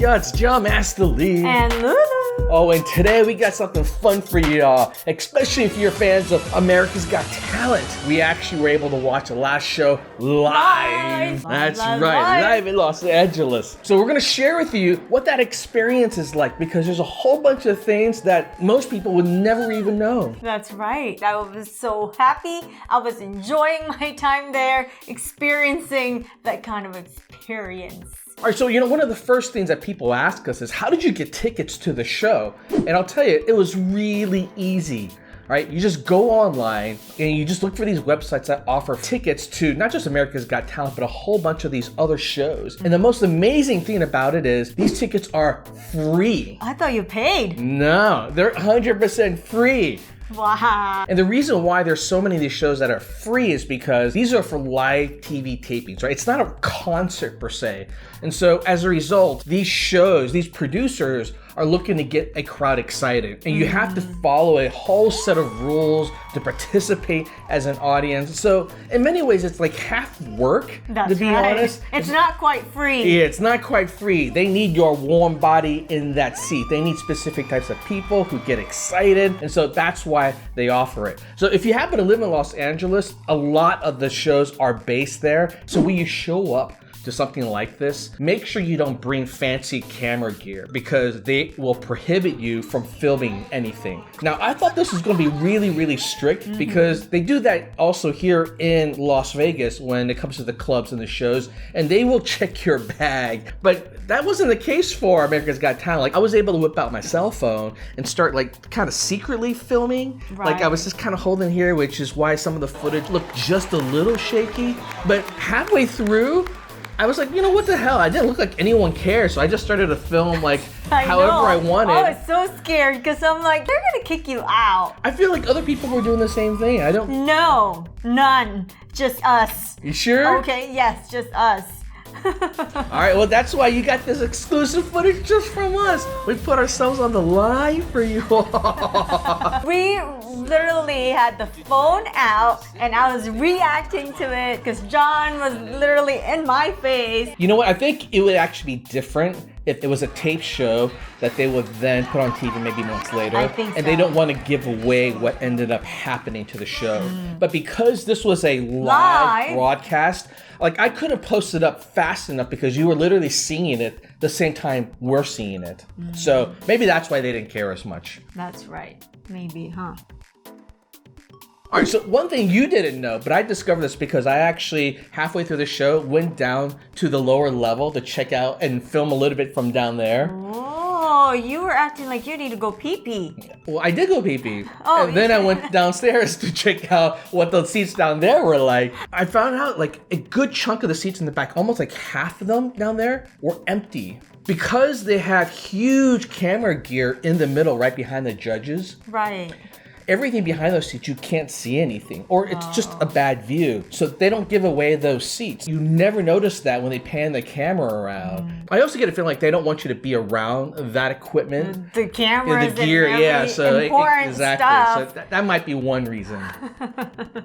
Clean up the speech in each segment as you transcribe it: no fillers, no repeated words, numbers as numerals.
Yeah, it's John Master Lee. And Lulu. Oh, and today we got something fun for y'all, especially if you're fans of America's Got Talent. We actually were able to watch the last show live. That's right, live in Los Angeles. So we're gonna share with you what that experience is like, because there's a whole bunch of things that most people would never even know. That's right. I was so happy. I was enjoying my time there, experiencing that kind of experience. All right, so one of the first things that people ask us is, how did you get tickets to the show? And I'll tell you, it was really easy. Right? You just go online and you just look for these websites that offer tickets to not just America's Got Talent, but a whole bunch of these other shows. And the most amazing thing about it is these tickets are free. I thought you paid. No, they're 100% free. Wow. And the reason why there's so many of these shows that are free is because these are for live TV tapings, right? It's not a concert per se. And so as a result, these shows, these producers are looking to get a crowd excited. And you have to follow a whole set of rules to participate as an audience. So in many ways, it's like half work, to be honest. It's not quite free. Yeah, it's not quite free. They need your warm body in that seat. They need specific types of people who get excited. And so that's why they offer it. So if you happen to live in Los Angeles, a lot of the shows are based there. So when you show up to something like this, make sure you don't bring fancy camera gear, because they will prohibit you from filming anything. Now, I thought this was going to be really, really strict, because they do that also here in Las Vegas when it comes to the clubs and the shows, and they will check your bag. But that wasn't the case for America's Got Talent. Like, I was able to whip out my cell phone and start like kind of secretly filming. Right. Like I was just kind of holding here, which is why some of the footage looked just a little shaky. But halfway through, I was like, what the hell? I didn't look like anyone cared, so I just started to film like however I wanted. I was so scared because I'm like, they're gonna kick you out. I feel like other people were doing the same thing. No, none. Just us. You sure? Okay, yes, just us. All right, well, that's why you got this exclusive footage just from us. We put ourselves on the line for you all. We literally had the phone out and I was reacting to it because John was literally in my face. You know what? I think it would actually be different if it was a tape show that they would then put on TV maybe months later. I think so. And they don't want to give away what ended up happening to the show. But because this was a live broadcast, like I couldn't post it up fast enough because you were literally seeing it the same time we're seeing it. So maybe that's why they didn't care as much. That's right. Maybe, huh? All right, so one thing you didn't know, but I discovered this because I actually, halfway through the show, went down to the lower level to check out and film a little bit from down there. Oh, you were acting like you need to go pee-pee. Well, I did go pee-pee. Oh, and then I went downstairs to check out what the seats down there were like. I found out like a good chunk of the seats in the back, almost like half of them down there, were empty. Because they have huge camera gear in the middle right behind the judges. Right. Everything behind those seats, you can't see anything, or it's just a bad view. So they don't give away those seats. You never notice that when they pan the camera around. I also get a feeling like they don't want you to be around that equipment. The cameras, the gear, and really yeah. So important exactly. stuff. So that might be one reason.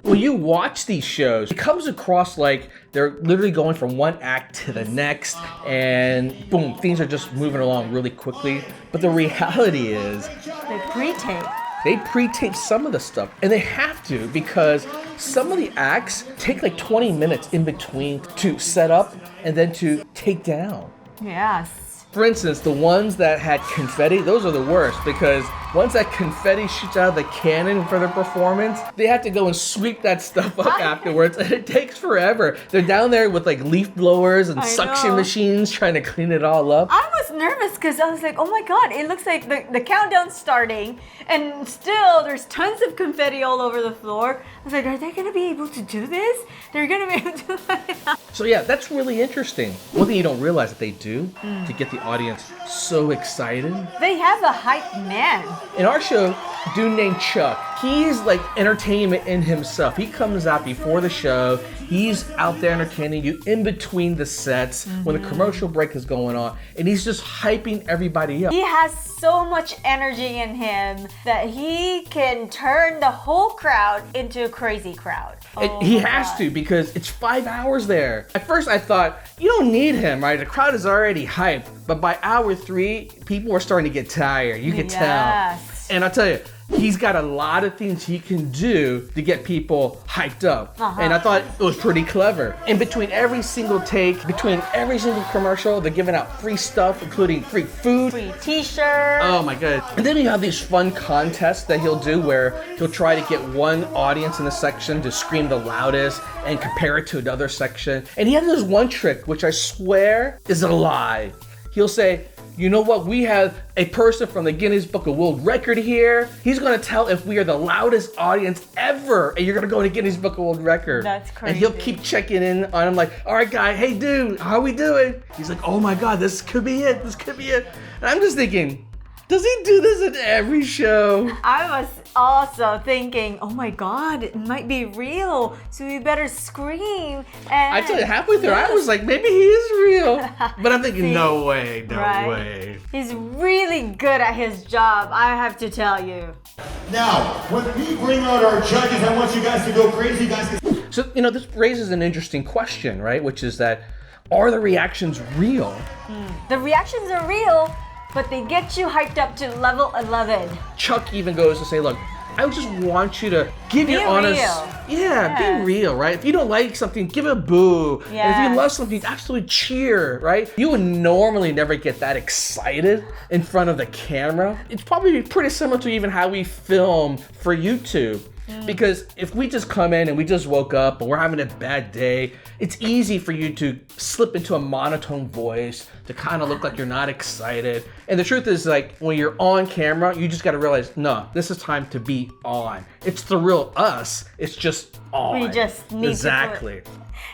When you watch these shows, it comes across like they're literally going from one act to the next, and boom, things are just moving along really quickly. But the reality is, They pre-tape. they pre-tape some of the stuff, and they have to, because some of the acts take like 20 minutes in between to set up and then to take down. Yes. For instance, the ones that had confetti, those are the worst, because once that confetti shoots out of the cannon for the performance, they have to go and sweep that stuff up afterwards, and it takes forever. They're down there with like leaf blowers and suction machines trying to clean it all up. I was nervous because I was like, oh my God, it looks like the countdown's starting and still there's tons of confetti all over the floor. I was like, are they gonna be able to do this? They're gonna be able to do that. So yeah, that's really interesting. One thing you don't realize that they do to get the audience so excited. They have a hype man. In our show, dude named Chuck, he's like entertainment in himself. He comes out before the show, He's out there entertaining you in between the sets when the commercial break is going on, and he's just hyping everybody up. He has so much energy in him that he can turn the whole crowd into a crazy crowd. He has to, because it's 5 hours there. At first I thought, you don't need him, right? The crowd is already hyped. But by hour 3, people are starting to get tired. You can tell. And I'll tell you, he's got a lot of things he can do to get people hyped up. And I thought it was pretty clever. In between every single take, between every single commercial, they're giving out free stuff, including free food. Free t-shirts. Oh my god. And then you have these fun contests that he'll do where he'll try to get one audience in a section to scream the loudest and compare it to another section. And he has this one trick, which I swear is a lie. He'll say, you know what, we have a person from the Guinness Book of World Record here. He's gonna tell if we are the loudest audience ever, and you're gonna go to Guinness Book of World Record. That's crazy. And he'll keep checking in on him like, all right guy, hey dude, how we doing? He's like, oh my god, this could be it, this could be it. And I'm just thinking, does he do this in every show? I was also thinking, oh my god, it might be real, so we better scream. And I tell you, halfway through, I was like, maybe he is real. But I'm thinking, no way, no way. He's really good at his job, I have to tell you. Now, when we bring out our judges, I want you guys to go crazy, guys. So, you know, this raises an interesting question, right? Which is that, are the reactions real? The reactions are real, but they get you hyped up to level 11. Chuck even goes to say, look, I just want you to give your honest... Yes. Be real, right? If you don't like something, give it a boo. Yes. And if you love something, absolutely cheer, right? You would normally never get that excited in front of the camera. It's probably pretty similar to even how we film for YouTube. Because if we just come in and we just woke up and we're having a bad day, it's easy for you to slip into a monotone voice, to kind of look like you're not excited. And the truth is, like, when you're on camera, you just got to realize, no, this is time to be on. It's the real us. It's just on. We just need exactly. to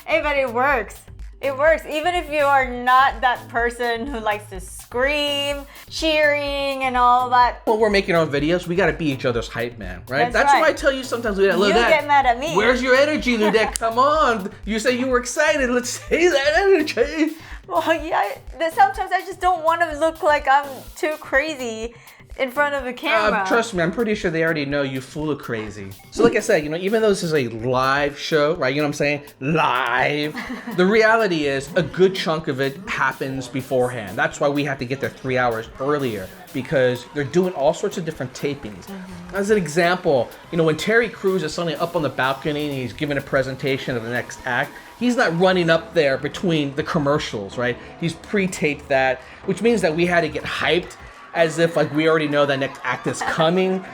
Hey, but it works. It works. Even if you are not that person who likes to scream, cheering, and all that. When we're making our videos, we got to be each other's hype man, right? That's why right. I tell you sometimes, Ludette, You get mad at me. Where's your energy, Ludette? Come on. You say you were excited. Let's see that energy. Well, yeah, sometimes I just don't want to look like I'm too crazy in front of a camera. Trust me, I'm pretty sure they already know you full of crazy. So like I said, you know, even though this is a live show, right? You know what I'm saying? Live. The reality is a good chunk of it happens beforehand. That's why we have to get there 3 hours earlier, because they're doing all sorts of different tapings. As an example, you know, when Terry Crews is suddenly up on the balcony and he's giving a presentation of the next act, he's not running up there between the commercials, right? He's pre-taped that, which means that we had to get hyped as if like we already know that next act is coming,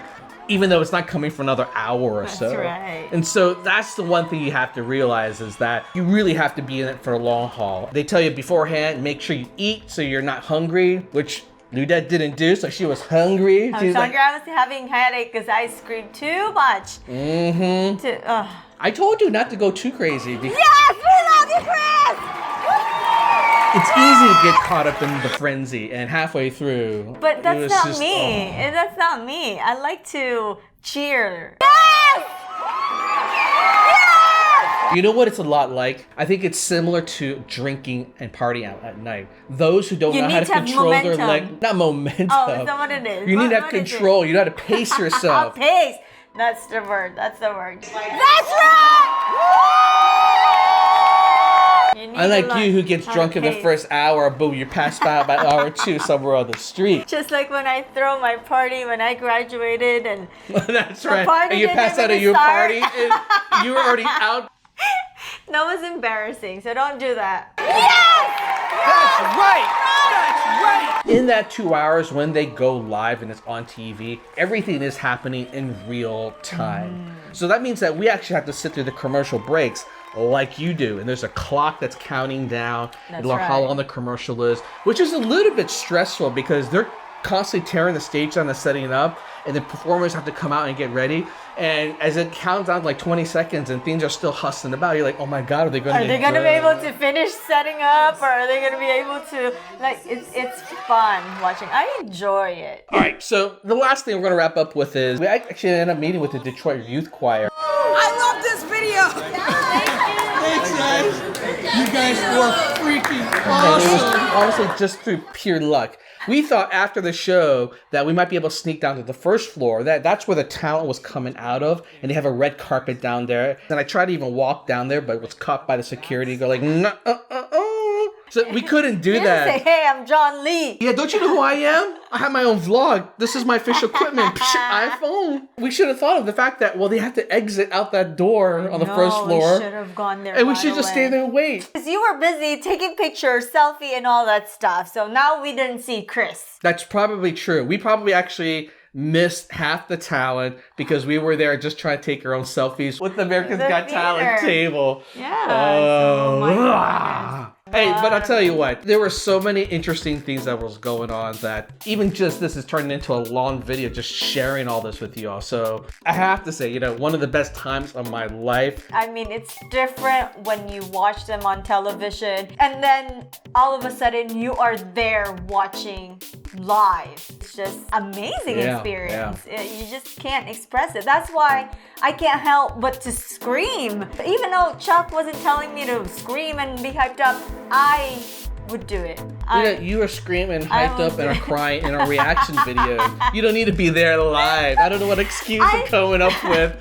even though it's not coming for another hour or so. That's right. And so that's the one thing you have to realize, is that you really have to be in it for a long haul. They tell you beforehand, make sure you eat so you're not hungry, which Ludette didn't do, so she was hungry. I was hungry. I was having headache because I screamed too much. I told you not to go too crazy. Yes, we love you, Chris! It's easy to get caught up in the frenzy, and halfway through. But that's not just, me. That's not me. I like to cheer. Yes! Yes! You know what it's a lot like? I think it's similar to drinking and partying out at night. Those who don't know how to control their leg, not momentum. Oh, is that what it is? You need to have control. You know how to pace yourself. Pace. That's the word. That's the word. That's right! Unlike you who gets drunk in the first hour, boom, you're passed out by hour 2 somewhere on the street. Just like when I throw my party when I graduated and that's right. And you passed out at your party and you were already out. That was embarrassing, so don't do that. Yes! That's right! That's right! In that 2 hours when they go live and it's on TV, everything is happening in real time. So that means that we actually have to sit through the commercial breaks like you do, and there's a clock that's counting down how long the commercial is, which is a little bit stressful because they're constantly tearing the stage down and setting it up, and the performers have to come out and get ready, and as it counts down like 20 seconds and things are still hustling about, you're like, oh my god, are they gonna be able to finish setting up, or are they gonna be able to, like, it's fun watching. I enjoy it. All right, so the last thing we're gonna wrap up with is we actually ended up meeting with the Detroit Youth Choir. I love this video. Thank guys were freaking And it was awesome. honestly just through pure luck. We thought after the show that we might be able to sneak down to the first floor. That's where the talent was coming out of, and they have a red carpet down there. And I tried to even walk down there, but was caught by the security. Go like, no, So we couldn't do You didn't that. say, hey, I'm John Lee. Yeah, don't you know who I am? I have my own vlog. This is my official equipment. iPhone. We should have thought of the fact that, well, they have to exit out that door on the first We floor. should have gone there. And we right should just away. stay there and wait. Because you were busy taking pictures, selfie, and all that stuff. So now we didn't see Chris. That's probably true. We probably actually missed half the talent because we were there just trying to take our own selfies with the America's The Got Talent theater. table. Yeah. Oh, so, my goodness. Hey, but I'll tell you what, there were so many interesting things that was going on that even just this is turning into a long video, just sharing all this with you all. So I have to say, one of the best times of my life. I mean, it's different when you watch them on television and then all of a sudden you are there watching live. It's just amazing experience. You just can't express it. That's why I can't help but to scream. Even though Chuck wasn't telling me to scream and be hyped up, I would do it. You are screaming, hyped would up, and do are it. crying in a reaction video. You don't need to be there live. I don't know what excuse I'm coming up with.